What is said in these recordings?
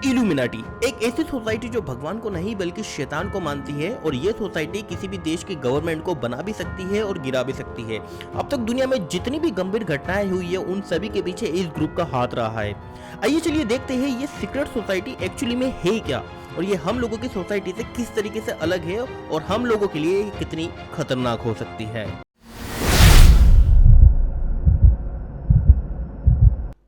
Illuminati एक ऐसी society जो भगवान को नहीं बल्कि शैतान को मानती है और ये सोसाइटी किसी भी देश की गवर्नमेंट को बना भी सकती है और गिरा भी सकती है। अब तक दुनिया में जितनी भी गंभीर घटनाएं हुई है उन सभी के पीछे इस ग्रुप का हाथ रहा है। आइए चलिए देखते हैं ये सीक्रेट सोसाइटी एक्चुअली में है क्या और ये हम लोगों की सोसाइटी से किस तरीके से अलग है और हम लोगों के लिए कितनी खतरनाक हो सकती है।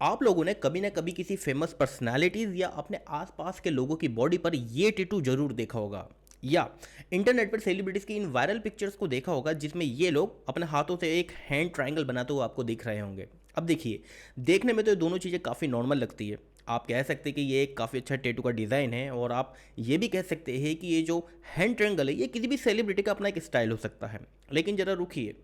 आप लोगों ने कभी ना कभी किसी फेमस पर्सनालिटीज या अपने आसपास के लोगों की बॉडी पर ये टैटू जरूर देखा होगा या इंटरनेट पर सेलिब्रिटीज की इन वायरल पिक्चर्स को देखा होगा जिसमें ये लोग अपने हाथों से एक हैंड ट्रायंगल बनाते हुए आपको दिख रहे होंगे। अब देखिए, देखने में तो ये दोनों चीज़ें काफ़ी नॉर्मल लगती है। आप कह सकते हैं कि ये एक काफ़ी अच्छा टैटू का डिज़ाइन है और आप ये भी कह सकते हैं कि ये जो हैंड ट्रायंगल है ये किसी भी सेलिब्रिटी का अपना एक स्टाइल हो सकता है। लेकिन ज़रा रुकिए,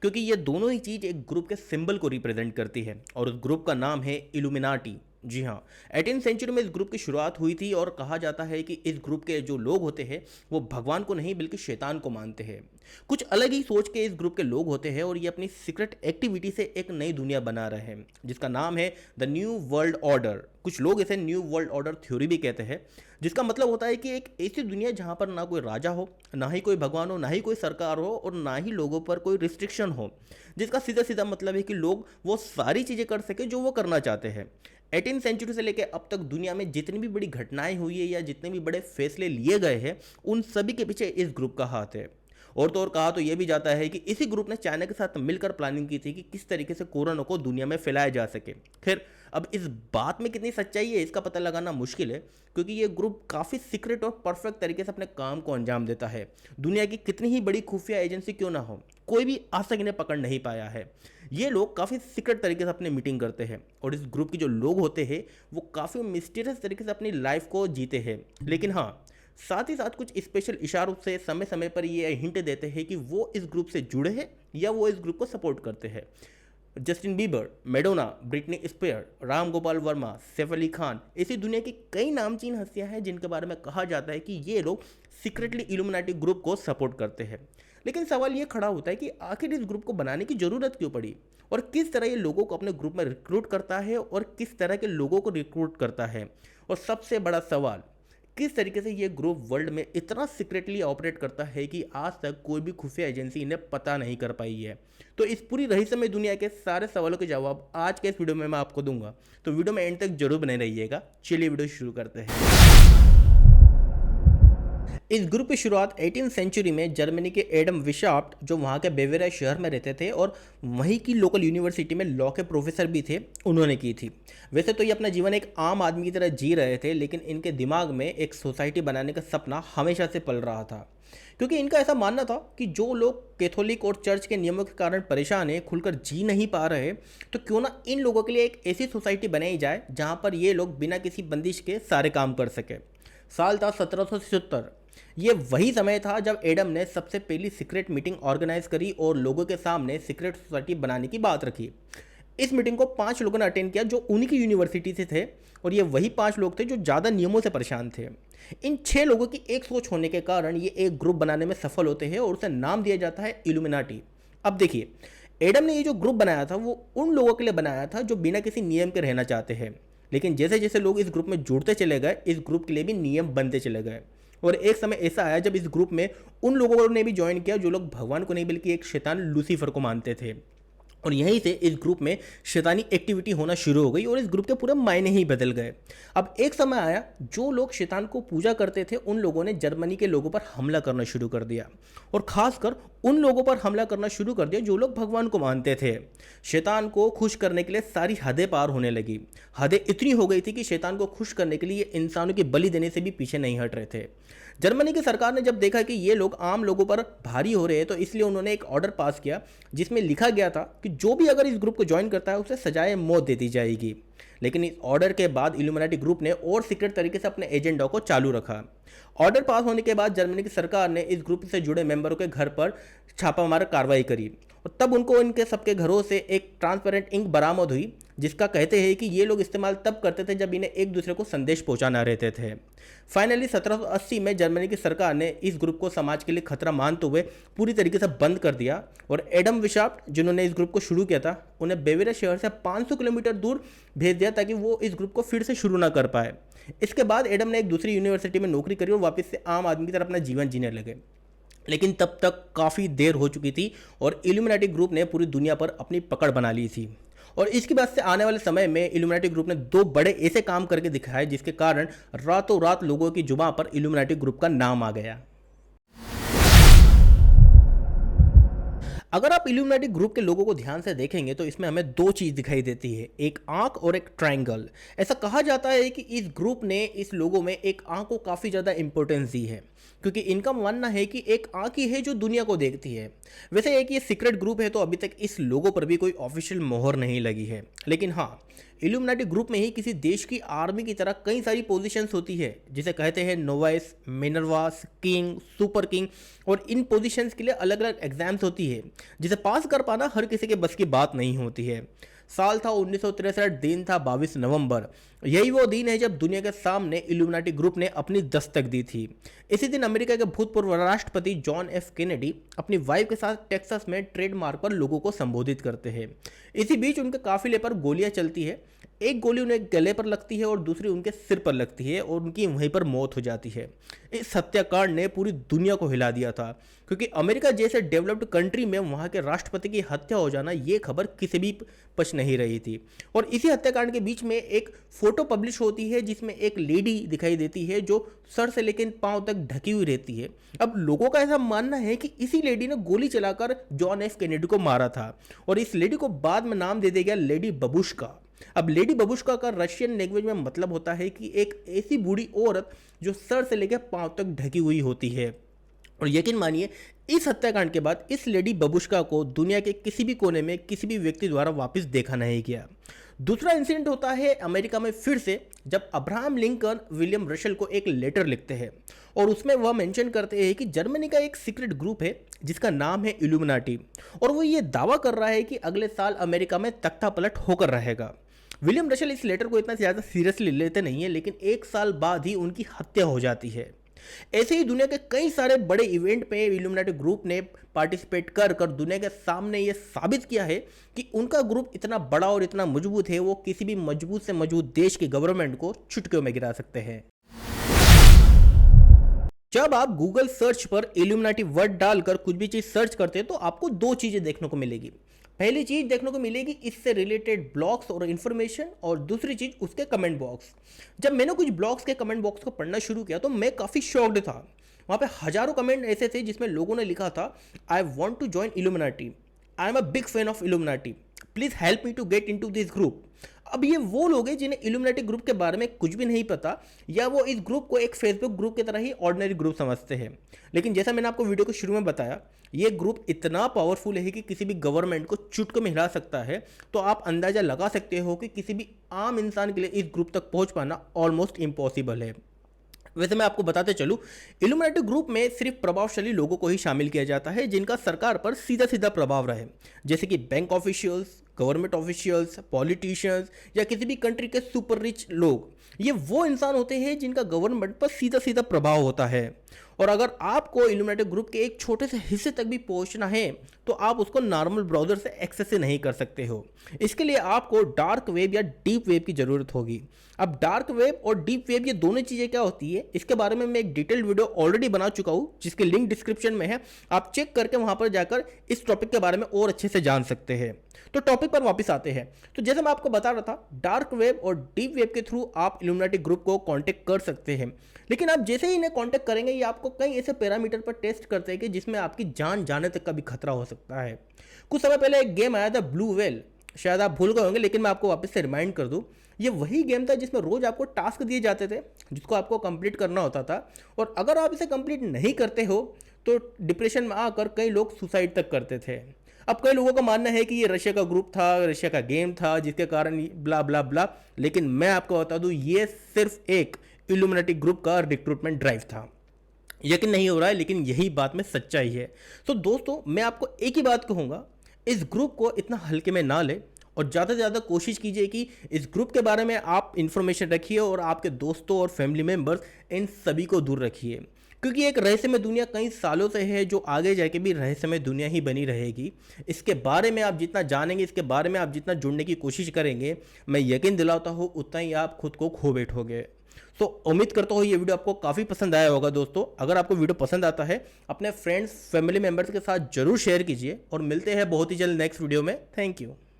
क्योंकि ये दोनों ही चीज़ एक ग्रुप के सिंबल को रिप्रेजेंट करती है और उस ग्रुप का नाम है इल्यूमिनाटी। जी हाँ, 18th सेंचुरी में इस ग्रुप की शुरुआत हुई थी और कहा जाता है कि इस ग्रुप के जो लोग होते हैं वो भगवान को नहीं बल्कि शैतान को मानते हैं। कुछ अलग ही सोच के इस ग्रुप के लोग होते हैं और ये अपनी सीक्रेट एक्टिविटी से एक नई दुनिया बना रहे हैं जिसका नाम है द न्यू वर्ल्ड ऑर्डर। कुछ लोग इसे न्यू वर्ल्ड ऑर्डर थ्योरी भी कहते हैं, जिसका मतलब होता है कि एक ऐसी दुनिया जहाँ पर ना कोई राजा हो, ना ही कोई भगवान हो, ना ही कोई सरकार हो और ना ही लोगों पर कोई रिस्ट्रिक्शन हो, जिसका सीधा सीधा मतलब है कि लोग वो सारी चीज़ें कर सके जो वो करना चाहते हैं। 18th सेंचुरी से लेकर अब तक दुनिया में जितनी भी बड़ी घटनाएं हुई है या जितने भी बड़े फैसले लिए गए हैं उन सभी के पीछे इस ग्रुप का हाथ है। और तो और कहा तो यह भी जाता है कि इसी ग्रुप ने चाइना के साथ मिलकर प्लानिंग की थी कि किस तरीके से कोरोना को दुनिया में फैलाया जा सके। खैर, अब इस बात में कितनी सच्चाई है इसका पता लगाना मुश्किल है, क्योंकि ये ग्रुप काफ़ी सीक्रेट और परफेक्ट तरीके से अपने काम को अंजाम देता है। दुनिया की कितनी ही बड़ी खुफिया एजेंसी क्यों ना हो, कोई भी आज तक इन्हें पकड़ नहीं पाया है। ये लोग काफ़ी सीक्रेट तरीके से अपनी मीटिंग करते हैं और इस ग्रुप के जो लोग होते हैं वो काफ़ी मिस्टीरियस तरीके से अपनी लाइफ को जीते हैं। लेकिन हाँ, साथ ही साथ कुछ स्पेशल इशारों से समय समय पर ये हिंट देते हैं कि वो इस ग्रुप से जुड़े हैं या वो इस ग्रुप को सपोर्ट करते हैं। Justin Bieber, Madonna, Britney Spear, Ram Gopal Varma, Saif Ali Khan, ऐसी दुनिया की कई नामचीन हस्तियां हैं जिनके बारे में कहा जाता है कि ये लोग सीक्रेटली इल्यूमिनाटी ग्रुप को सपोर्ट करते हैं। लेकिन सवाल ये खड़ा होता है कि आखिर इस ग्रुप को बनाने की ज़रूरत क्यों पड़ी और किस तरह ये लोगों को अपने ग्रुप में रिक्रूट करता है और किस तरह के लोगों को रिक्रूट करता है। और सबसे बड़ा सवाल, किस तरीके से ये ग्रुप वर्ल्ड में इतना सीक्रेटली ऑपरेट करता है कि आज तक कोई भी खुफिया एजेंसी इन्हें पता नहीं कर पाई है। तो इस पूरी रहस्यमय दुनिया के सारे सवालों के जवाब आज के इस वीडियो में मैं आपको दूंगा, तो वीडियो में एंड तक जरूर बने रहिएगा। चलिए वीडियो शुरू करते हैं। इस ग्रुप की शुरुआत 18th सेंचुरी में जर्मनी के एडम विशाप्ट, जो वहाँ के बेवेरिया शहर में रहते थे और वहीं की लोकल यूनिवर्सिटी में लॉ के प्रोफेसर भी थे, उन्होंने की थी। वैसे तो ये अपना जीवन एक आम आदमी की तरह जी रहे थे, लेकिन इनके दिमाग में एक सोसाइटी बनाने का सपना हमेशा से पल रहा था, क्योंकि इनका ऐसा मानना था कि जो लोग कैथोलिक और चर्च के नियमों के कारण परेशान हैं, खुलकर जी नहीं पा रहे, तो क्यों ना इन लोगों के लिए एक ऐसी सोसाइटी बनाई जाए जहाँ पर ये लोग बिना किसी बंदिश के सारे काम कर सके। साल था 1777। ये वही समय था जब एडम ने सबसे पहली सीक्रेट मीटिंग ऑर्गेनाइज करी और लोगों के सामने सीक्रेट सोसाइटी बनाने की बात रखी। इस मीटिंग को 5 लोगों ने अटेंड किया जो उन्हीं की यूनिवर्सिटी से थे और ये वही 5 लोग थे जो ज़्यादा नियमों से परेशान थे। इन 6 लोगों की एक सोच होने के कारण ये एक ग्रुप बनाने में सफल होते हैं और उसे नाम दिया जाता है इल्यूमिनाटी। अब देखिए, एडम ने ये जो ग्रुप बनाया था वो उन लोगों के लिए बनाया था जो बिना किसी नियम के रहना चाहते हैं, लेकिन जैसे जैसे लोग इस ग्रुप में जुड़ते चले गए इस ग्रुप के लिए भी नियम बनते चले गए। और एक समय ऐसा आया जब इस ग्रुप में उन लोगों ने भी ज्वाइन किया जो लोग भगवान को नहीं बल्कि एक शैतान लूसीफर को मानते थे, और यहीं से इस ग्रुप में शैतानी एक्टिविटी होना शुरू हो गई और इस ग्रुप के पूरे मायने ही बदल गए। अब एक समय आया जो लोग शैतान को पूजा करते थे उन लोगों ने जर्मनी के लोगों पर हमला करना शुरू कर दिया और खासकर उन लोगों पर हमला करना शुरू कर दिया जो लोग भगवान को मानते थे। शैतान को खुश करने के लिए सारी हदें पार होने लगी। हदें इतनी हो गई थी कि शैतान को खुश करने के लिए इंसानों की बलि देने से भी पीछे नहीं हट रहे थे। जर्मनी की सरकार ने जब देखा कि ये लोग आम लोगों पर भारी हो रहे हैं तो इसलिए उन्होंने एक ऑर्डर पास किया जिसमें लिखा गया था कि जो भी अगर इस ग्रुप को ज्वाइन करता है उसे सजाए मौत दे दी जाएगी। लेकिन इस ऑर्डर के बाद इल्यूमिनाटी ग्रुप ने और सीक्रेट तरीके से अपने एजेंडा को चालू रखा। ऑर्डर पास होने के बाद जर्मनी की सरकार ने इस ग्रुप से जुड़े मेंबरों के घर पर छापामार कार्रवाई करी और तब उनको इनके सबके घरों से एक ट्रांसपेरेंट इंक बरामद हुई, जिसका कहते हैं कि ये लोग इस्तेमाल तब करते थे जब इन्हें एक दूसरे को संदेश पहुंचाना रहते थे। फाइनली 1780 में जर्मनी की सरकार ने इस ग्रुप को समाज के लिए खतरा मानते हुए पूरी तरीके से बंद कर दिया, और एडम विशाफ्ट जिन्होंने इस ग्रुप को शुरू किया था, उन्हें बेवेरिया शहर से 500 किलोमीटर दूर भेज दिया ताकि वो इस ग्रुप को फिर से शुरू ना कर पाए। इसके बाद एडम ने एक दूसरी यूनिवर्सिटी में नौकरी करी और वापस से आम आदमी की तरह अपना जीवन जीने लगे। लेकिन तब तक काफ़ी देर हो चुकी थी और इल्यूमिनाटी ग्रुप ने पूरी दुनिया पर अपनी पकड़ बना ली थी। और इसके बाद से आने वाले समय में इल्यूमिनाटी ग्रुप ने दो बड़े ऐसे काम करके दिखाए जिसके कारण रातों रात लोगों की जुबान पर इल्यूमिनाटी ग्रुप का नाम आ गया। अगर आप इल्यूमिनाटी ग्रुप के लोगों को ध्यान से देखेंगे तो इसमें हमें दो चीज़ दिखाई देती है, एक आंख और एक ट्रायंगल। ऐसा कहा जाता है कि इस ग्रुप ने इस लोगों में एक आंख को काफ़ी ज़्यादा इंपॉर्टेंस दी है, क्योंकि इनका मानना है कि एक आंख ही है जो दुनिया को देखती है। वैसे एक ये सीक्रेट ग्रुप है तो अभी तक इस लोगों पर भी कोई ऑफिशियल मोहर नहीं लगी है, लेकिन हाँ, इल्यूमिनाटी ग्रुप में ही किसी देश की आर्मी की तरह कई सारी पोजीशंस होती है, जिसे कहते हैं नोवाइस, मिनर्वास, किंग, सुपर किंग, और इन पोजीशंस के लिए अलग अलग एग्जाम्स होती है जिसे पास कर पाना हर किसी के बस की बात नहीं होती है। साल था 1963, दिन था 22 नवंबर। यही वो दिन है जब दुनिया के सामने इल्यूमिनाटी ग्रुप ने अपनी दस्तक दी थी। इसी दिन अमेरिका के भूतपूर्व राष्ट्रपति जॉन एफ कैनेडी अपनी वाइफ के साथ टेक्सास में ट्रेडमार्क पर लोगों को संबोधित करते हैं। इसी बीच उनके काफिले पर गोलियां चलती है। एक गोली उन्हें गले पर लगती है और दूसरी उनके सिर पर लगती है और उनकी वहीं पर मौत हो जाती है। इस हत्याकांड ने पूरी दुनिया को हिला दिया था, क्योंकि अमेरिका जैसे डेवलप्ड कंट्री में वहां के राष्ट्रपति की हत्या हो जाना, ये खबर किसी भी पच नहीं रही थी। और इसी हत्याकांड के बीच में एक फोटो पब्लिश होती है जिसमें एक लेडी दिखाई देती है जो सर से लेकर पांव तक ढकी हुई रहती है। अब लोगों का ऐसा मानना है कि इसी लेडी ने गोली चलाकर जॉन एफ कैनेडी को मारा था, और इस लेडी को बाद में नाम दे दिया गया लेडी बबुश्का। अब लेडी बबुश्का का रशियन लैंग्वेज में मतलब होता है कि एक ऐसी बूढ़ी औरत जो सर से लेकर पांव तक ढकी हुई होती है। और यकीन मानिए, इस हत्याकांड के बाद इस लेडी बबुश्का को दुनिया के किसी भी कोने में किसी भी व्यक्ति द्वारा वापस देखा नहीं गया। दूसरा इंसिडेंट होता है अमेरिका में फिर से, जब अब्राहम लिंकन विलियम रशल को एक लेटर लिखते हैं और उसमें वह मेंशन करते हैं कि जर्मनी का एक सीक्रेट ग्रुप है जिसका नाम है इल्यूमिनाटी, और वो ये दावा कर रहा है कि अगले साल अमेरिका में तख्ता पलट होकर रहेगा। विलियम रशल इस लेटर को इतना ज़्यादा सीरियसली लेते नहीं है, लेकिन एक साल बाद ही उनकी हत्या हो जाती है। ऐसे ही दुनिया के कई सारे बड़े इवेंट में इल्यूमिनाटी ग्रुप ने पार्टिसिपेट कर कर दुनिया के सामने ये साबित किया है कि उनका ग्रुप इतना बड़ा और इतना मजबूत है, वो किसी भी मजबूत से मजबूत देश की गवर्नमेंट को चुटकियों में गिरा सकते हैं। जब आप गूगल सर्च पर इल्यूमिनाटी वर्ड डालकर कुछ भी चीज सर्च करते हैं तो आपको दो चीजें देखने को मिलेगी। पहली चीज देखने को मिलेगी इससे रिलेटेड ब्लॉग्स और इन्फॉर्मेशन, और दूसरी चीज उसके कमेंट बॉक्स। जब मैंने कुछ ब्लॉग्स के कमेंट बॉक्स को पढ़ना शुरू किया तो मैं काफ़ी शॉक्ड था। वहाँ पे हजारों कमेंट ऐसे थे जिसमें लोगों ने लिखा था, I want to join Illuminati, I am a big fan of Illuminati, please help me to get into this group. अब ये वो लोग हैं जिन्हें इल्यूमिनाटी ग्रुप के बारे में कुछ भी नहीं पता, या वो इस ग्रुप को एक फेसबुक ग्रुप की तरह ही ऑर्डिनरी ग्रुप समझते हैं। लेकिन जैसा मैंने आपको वीडियो के शुरू में बताया, ये ग्रुप इतना पावरफुल है कि किसी भी गवर्नमेंट को चुटकी में हिला सकता है। तो आप अंदाज़ा लगा सकते हो कि किसी भी आम इंसान के लिए इस ग्रुप तक पहुंच पाना ऑलमोस्ट इम्पॉसिबल है। वैसे मैं आपको बताते चलूं, इल्यूमिनाटी ग्रुप में सिर्फ प्रभावशाली लोगों को ही शामिल किया जाता है जिनका सरकार पर सीधा सीधा प्रभाव रहे, जैसे कि bank officials, government officials, politicians, या किसी भी कंट्री के सुपर रिच लोग। ये वो इंसान होते हैं जिनका गवर्नमेंट पर सीधा सीधा प्रभाव होता है। और अगर आपको इल्यूमिनाटी ग्रुप के एक छोटे से हिस्से तक भी पहुंचना है तो आप उसको नॉर्मल ब्राउजर से एक्सेस से नहीं कर सकते हो। इसके लिए आपको डार्क वेब या डीप वेब की ज़रूरत होगी। अब डार्क वेब और डीप वेब, ये दोनों चीज़ें क्या होती है, इसके बारे में मैं एक डिटेल्ड वीडियो ऑलरेडी बना चुका हूँ जिसके लिंक डिस्क्रिप्शन में है। आप चेक करके वहाँ पर जाकर इस टॉपिक के बारे में और अच्छे से जान सकते हैं। तो टॉपिक पर वापस आते हैं। तो जैसे मैं आपको बता रहा था, डार्क वेब और डीप वेब के थ्रू आप इल्यूमिनाटी ग्रुप को कांटेक्ट कर सकते हैं। लेकिन आप जैसे ही इन्हें कांटेक्ट करेंगे, ये आपको कई ऐसे पैरामीटर पर टेस्ट करते हैं कि जिसमें आपकी जान जाने तक का भी खतरा हो सकता है। कुछ समय पहले एक गेम आया था ब्लू वेल, शायद आप भूल गए होंगे, लेकिन मैं आपको वापस से रिमाइंड कर दूं। ये वही गेम था जिसमें रोज आपको टास्क दिए जाते थे जिसको आपको कंप्लीट करना होता था, और अगर आप इसे कंप्लीट नहीं करते हो तो डिप्रेशन में आकर कई लोग सुसाइड तक करते थे। अब कई लोगों का मानना है कि ये रशिया का ग्रुप था, रशिया का गेम था जिसके कारण ब्ला ब्ला ब्ला, लेकिन मैं आपको बता दूं ये सिर्फ एक इल्यूमिनाटी ग्रुप का रिक्रूटमेंट ड्राइव था। यकीन नहीं हो रहा है, लेकिन यही बात में सच्चाई है। तो दोस्तों, मैं आपको एक ही बात कहूँगा, इस ग्रुप को इतना हल्के में ना ले और ज़्यादा से ज़्यादा कोशिश कीजिए कि इस ग्रुप के बारे में आप इन्फॉर्मेशन रखिए और आपके दोस्तों और फैमिली मेम्बर्स इन सभी को दूर रखिए, क्योंकि एक रहस्यमय दुनिया कई सालों से है जो आगे जाके भी रहस्यमय दुनिया ही बनी रहेगी। इसके बारे में आप जितना जानेंगे, इसके बारे में आप जितना जुड़ने की कोशिश करेंगे, मैं यकीन दिलाता हूँ उतना ही आप खुद को खो बैठोगे। तो उम्मीद करता हूँ ये वीडियो आपको काफ़ी पसंद आया होगा दोस्तों। अगर आपको वीडियो पसंद आता है अपने फ्रेंड्स फैमिली मेम्बर्स के साथ जरूर शेयर कीजिए और मिलते हैं बहुत ही जल्द नेक्स्ट वीडियो में। Thank you.